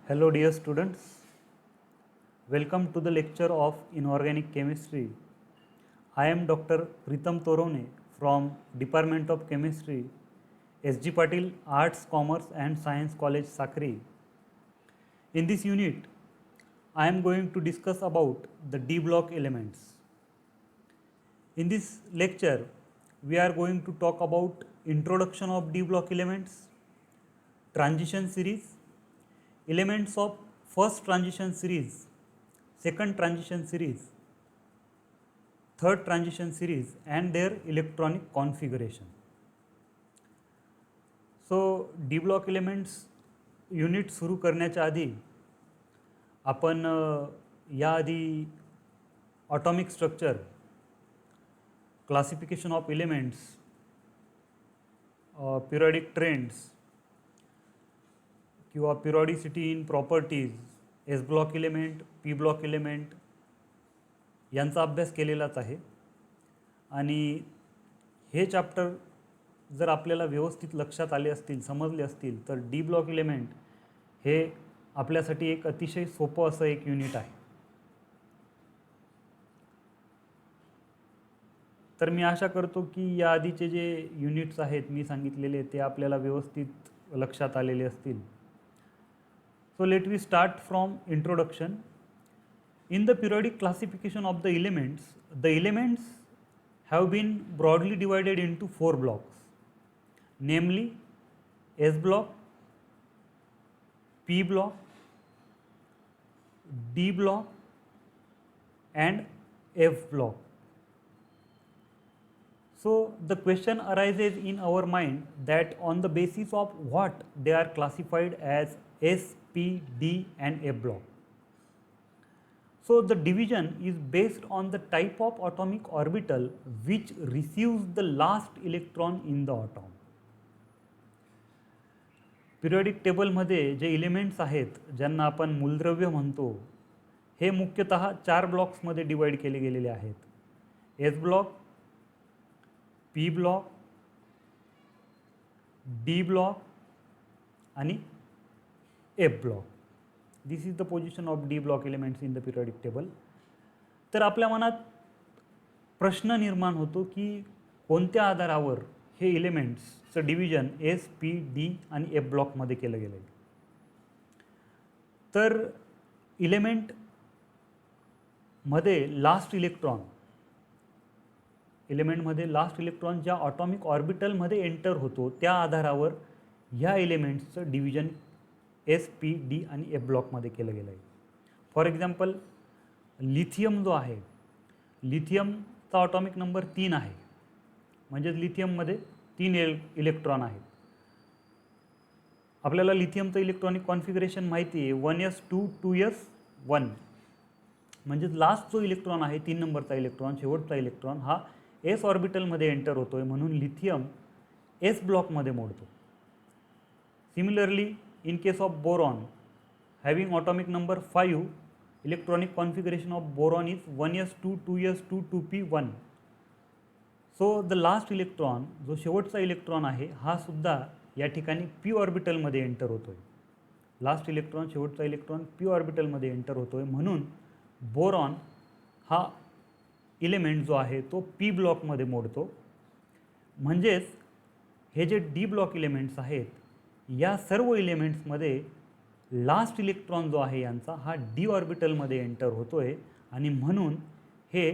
Hello dear students, welcome to the lecture of Inorganic Chemistry. I am Dr. Pritam Torone from Department of Chemistry, SG Patil Arts, Commerce and Science College, Sakri. In this unit, I am going to discuss about the D block elements. In this lecture, we are going to talk about introduction of D block elements, transition series, elements of first transition series, second transition series, third transition series and their electronic configuration. So D block elements unit सुरू करण्याच्या आधी आपण याआधी atomic structure, classification of elements, periodic trends किंवा periodicity in properties, S block element, P block element यांचा अभ्यास केलेलाच आहे. आणि हे चॅप्टर जर आपल्याला व्यवस्थित लक्षात आले असतील, समजले असतील तर डी ब्लॉक एलिमेंट हे आपल्यासाठी एक अतिशय सोपं असं एक युनिट आहे. तर मी आशा करतो की या आधीचे जे युनिट्स आहेत मी सांगितलेले ते आपल्याला व्यवस्थित लक्षात आलेले असतील. So let we start from introduction. In the periodic classification of the elements have been broadly divided into 4 blocks, namely S block, P block, D block and F block. So the question arises in our mind that on the basis of what they are classified as S, P, D and F block. So the division is based on the type of atomic orbital which receives the last electron in the atom. Periodic टेबलमध्ये जे elements आहेत ज्यांना आपण मूलद्रव्य म्हणतो हे मुख्यतः 4 ब्लॉक्समध्ये डिवाइड केले गेलेले आहेत. S block, P block, D block आणि F block. This is the position of D block elements in the periodic table. तर आपल्या मनात प्रश्न निर्माण होतो की कोणत्या आधारावर हे एलिमेंट्सचं डिव्हिजन एस, पी, डी आणि एफ ब्लॉकमध्ये केलं गेलं आहे. तर एलिमेंटमध्ये लास्ट इलेक्ट्रॉन ज्या ॲटॉमिक ऑर्बिटलमध्ये एंटर होतो त्या आधारावर ह्या एलिमेंट्सचं डिव्हिजन एस, पी, डी आणि एफ ब्लॉकमध्ये केलं गेलं आहे. फॉर एक्झाम्पल लिथियम जो आहे, लिथियमचा ॲटॉमिक नंबर 3 आहे, म्हणजेच लिथियममध्ये 3 इलेक्ट्रॉन आहेत. आपल्याला लिथियमचं इलेक्ट्रॉनिक कॉन्फिगरेशन माहिती आहे, 1s2 2s1. म्हणजेच लास्ट जो इलेक्ट्रॉन आहे 3 नंबरचा इलेक्ट्रॉन, शेवटचा इलेक्ट्रॉन हा एस ऑर्बिटलमध्ये एंटर होतो आहे म्हणून लिथियम एस ब्लॉकमध्ये मोडतो. Similarly in case of boron, having atomic number 5, electronic configuration of boron is 1s2 2s2 2p1. so the last electron जो शेवटचा इलेक्ट्रॉन आहे हा सुद्धा या ठिकाणी पी ऑर्बिटलमध्ये एंटर होतोय. लास्ट इलेक्ट्रॉन, शेवटचा इलेक्ट्रॉन पी ऑर्बिटलमध्ये एंटर होतोय म्हणून बोरॉन हा इलेमेंट जो आहे तो पी ब्लॉकमध्ये मोडतो. म्हणजेच हे जे डी ब्लॉक इलेमेंट्स आहेत या सर्व एलिमेंट्समध्ये लास्ट इलेक्ट्रॉन जो आहे यांचा हा डी ऑर्बिटलमध्ये एंटर होतो आहे आणि म्हणून हे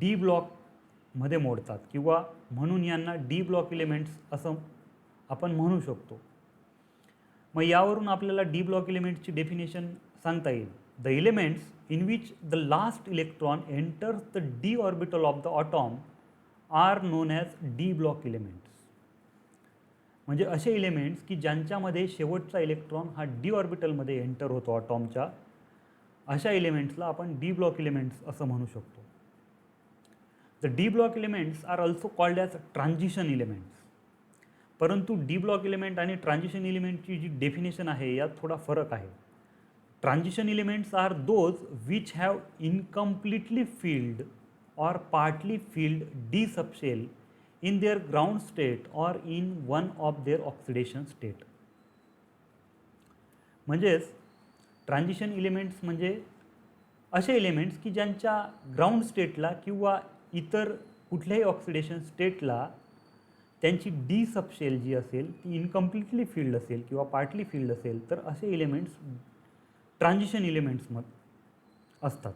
डी ब्लॉकमध्ये मोडतात किंवा म्हणून यांना डी ब्लॉक एलिमेंट्स असं आपण म्हणू शकतो. मग यावरून आपल्याला डी ब्लॉक एलिमेंट्सची डेफिनेशन सांगता येईल. The elements in which the last electron enters the D orbital of the atom are known as D block elements. म्हणजे असे एलिमेंट्स की ज्यांच्यामध्ये शेवटचा इलेक्ट्रॉन हा डी ऑर्बिटलमध्ये एंटर होतो ॲटॉमच्या, अशा एलिमेंट्सला आपण डी ब्लॉक एलिमेंट्स असं म्हणू शकतो. The D block elements are also called as transition elements. परंतु डी ब्लॉक एलिमेंट आणि ट्रान्झिशन एलिमेंटची जी डेफिनेशन आहे यात थोडा फरक आहे. Transition elements are those which have incompletely filled or partly filled d subshell in their ground state or in one of their oxidation state. म्हणजेच ट्रान्झिशन इलिमेंट्स म्हणजे असे एलिमेंट्स की ज्यांच्या ग्राउंड स्टेटला किंवा इतर कुठल्याही ऑक्सिडेशन स्टेटला त्यांची डी सबशेल जी असेल ती इनकम्प्लिटली फील्ड असेल किंवा पार्टली फील्ड असेल तर असे एलिमेंट्स ट्रान्झिशन एलिमेंट्समध्ये असतात.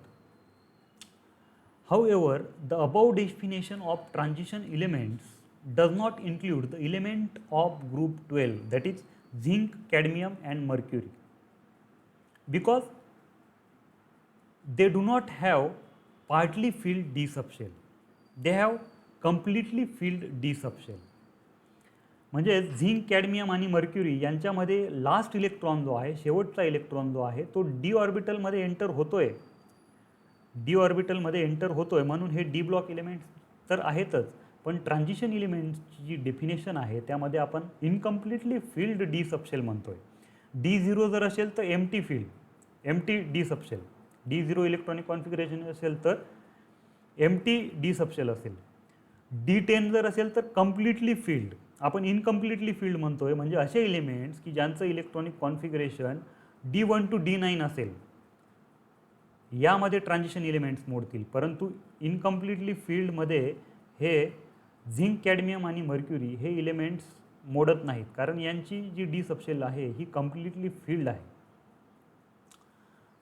However, the above definition of transition elements does not include the element of group 12, that is zinc, cadmium and mercury, because they do not have partly filled d subshell, they have completely filled d subshell. म्हणजे zinc, cadmium आणि mercury यांच्यामध्ये last electron जो आहे, शेवटचा electron जो आहे तो D ऑर्बिटलमध्ये enter होतोय, डी ऑर्बिटलमध्ये एंटर होतोय, म्हणून हे डी ब्लॉक एलिमेंट्स तर आहेतच, पण ट्रान्झिशन एलिमेंट्सची जी डेफिनेशन आहे त्यामध्ये आपण इनकम्प्लिटली फील्ड डी सबशेल म्हणतोय. डी झिरो जर असेल तर empty field, empty D subshell, D zero electronic configuration असेल तर एम्प्टी डी सबशेल असेल. डी 10 जर असेल तर कम्प्लिटली फील्ड, आपण इनकम्प्लिटली फील्ड म्हणतोय, म्हणजे असे एलिमेंट्स की ज्यांचं electronic configuration D1 to D9 असेल यामध्ये ट्रान्झिशन एलिमेंट्स मोडतील, परंतु इनकम्प्लिटली फील्डमध्ये हे झिंक, कॅडमियम आणि मर्क्युरी हे एलिमेंट्स मोडत नाहीत, कारण यांची जी डी सबशेल आहे ही कम्प्लिटली फील्ड आहे.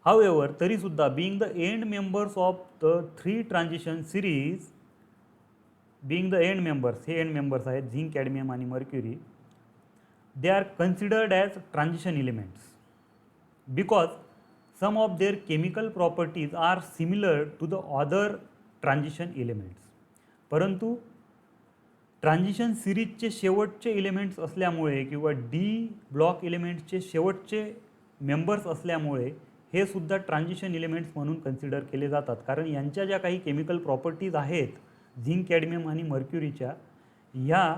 हाउएव्हर, तरीसुद्धा being the end members of the 3 transition series, being the end members, हे एंड मेंबर्स आहेत झिंक, कॅडमियम आणि mercury, they are considered as transition elements because some of their chemical properties are similar to the other transition elements. परंतु transition सिरीजचे शेवटचे elements असल्यामुळे किंवा D block एलिमेंट्सचे शेवटचे members असल्यामुळे हे सुद्धा ट्रान्झिशन एलिमेंट्स म्हणून कन्सिडर केले जातात, कारण यांच्या ज्या काही केमिकल प्रॉपर्टीज आहेत झिंक, कॅडमियम आणि मर्क्युरीच्या, ह्या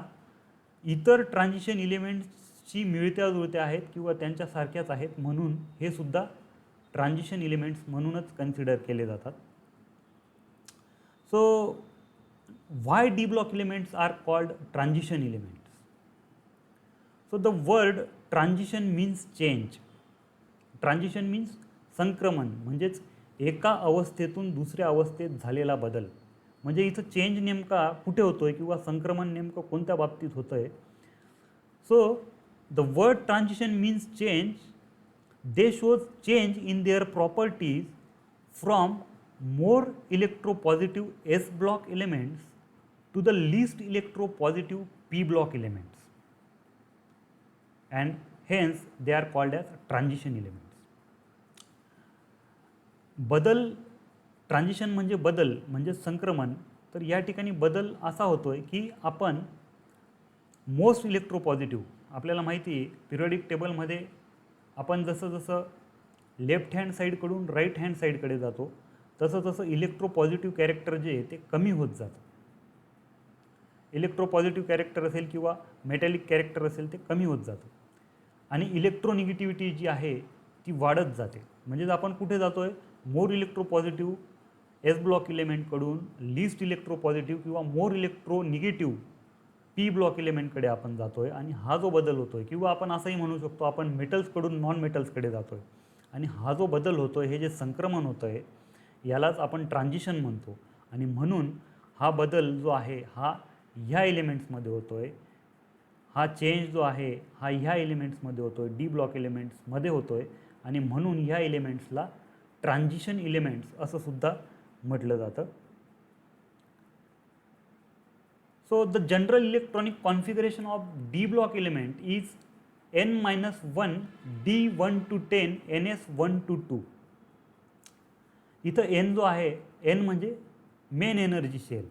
इतर ट्रान्झिशन एलिमेंट्सशी मिळत्या जुळत्या आहेत किंवा त्यांच्यासारख्याच आहेत, म्हणून हे सुद्धा ट्रान्झिशन एलिमेंट्स म्हणूनच कन्सिडर केले जातात. So why d block elements are called transition elements? So the word transition means change. Transition means संक्रमण, म्हणजेच एका अवस्थेतून दुसऱ्या अवस्थेत झालेला बदल. म्हणजे इथं चेंज नेमका कुठे होतोय किंवा संक्रमण नेमकं कोणत्या बाबतीत होतंय? So the word transition means change. They shows change in their properties from more electropositive S block elements to the least electropositive P block elements, and hence they are called as transition elements. बदल, transition म्हणजे बदल म्हणजे संक्रमण. तर या ठिकाणी बदल असा होतोय की आपण मोस्ट इलेक्ट्रोपॉझिटिव्ह, आपल्याला माहिती आहे पिरियडिक टेबलमध्ये आपण जसं जसं लेफ्ट हँड साईडकडून राईट हँड साईडकडे जातो तसं तसं इलेक्ट्रोपॉझिटिव्ह कॅरेक्टर जे आहे ते कमी होत जातं. इलेक्ट्रोपॉझिटिव्ह कॅरेक्टर असेल किंवा मेटॅलिक कॅरेक्टर असेल ते कमी होत जातं आणि इलेक्ट्रोनिगेटिव्हिटी जी आहे ती वाढत जाते. म्हणजेच आपण कुठे जातो आहे? मोर electropositive S block एलिमेंटकडून list electropositive किंवा मोर इलेक्ट्रोनिगेटिव्ह पी ब्लॉक एलिमेंटकडे आपण जातो आहे. आणि हा जो बदल होतो आहे, किंवा आपण असंही म्हणू शकतो आपण मेटल्सकडून नॉन मेटल्सकडे जातो आहे, आणि हा जो बदल होतो आहे, हे जे संक्रमण होतं आहे यालाच आपण ट्रान्झिशन म्हणतो. आणि म्हणून हा बदल जो आहे हा ह्या एलिमेंट्समध्ये होतो आहे, हा चेंज जो आहे हा ह्या एलिमेंट्समध्ये होतो आहे, डी ब्लॉक एलिमेंट्समध्ये होतो आहे, आणि म्हणून ह्या एलिमेंट्सला ट्रान्झिशन एलिमेंट्स असं सुद्धा म्हटलं जातं. So the general electronic configuration of D block element is n-1 D1 to 10 ns1 to 2. इथं n जो आहे, n म्हणजे main energy shell,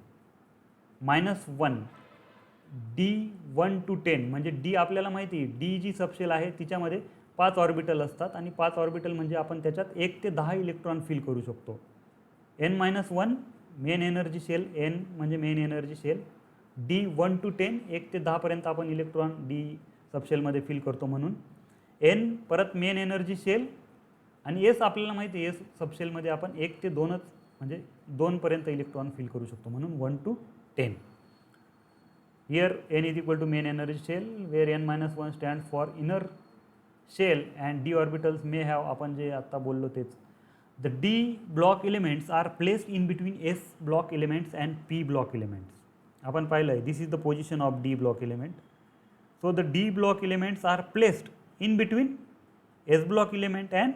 -1 D1 to 10 म्हणजे D आपल्याला माहिती आहे, D जी सबशेल आहे तिच्यामध्ये 5 ऑर्बिटल असतात आणि 5 ऑर्बिटल म्हणजे आपण त्याच्यात 1 ते 10 इलेक्ट्रॉन फिल करू शकतो. n-1 main energy shell, n म्हणजे main energy shell, D1 to 10 1 ते 10 पर्यंत आपण इलेक्ट्रॉन डी सबशेलमध्ये फिल करतो, म्हणून n परत मेन एनर्जी शेल, आणि एस आपल्याला माहिती आहे एस सबशेलमध्ये आपण 1 ते 2च म्हणजे 2 पर्यंत इलेक्ट्रॉन फिल करू शकतो, म्हणून 1 to 10. Here n is equal to main energy shell where n-1 stands for inner shell and D orbitals may have, आपण जे आत्ता बोललो तेच. The D block elements are placed in between S block elements and P block elements. आपण पाहिलं आहे, this is the position of D block element. So the D block elements are placed in between S block element and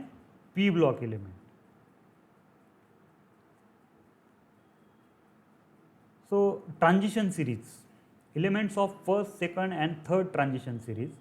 P block element. So transition series, elements of first, second and third transition series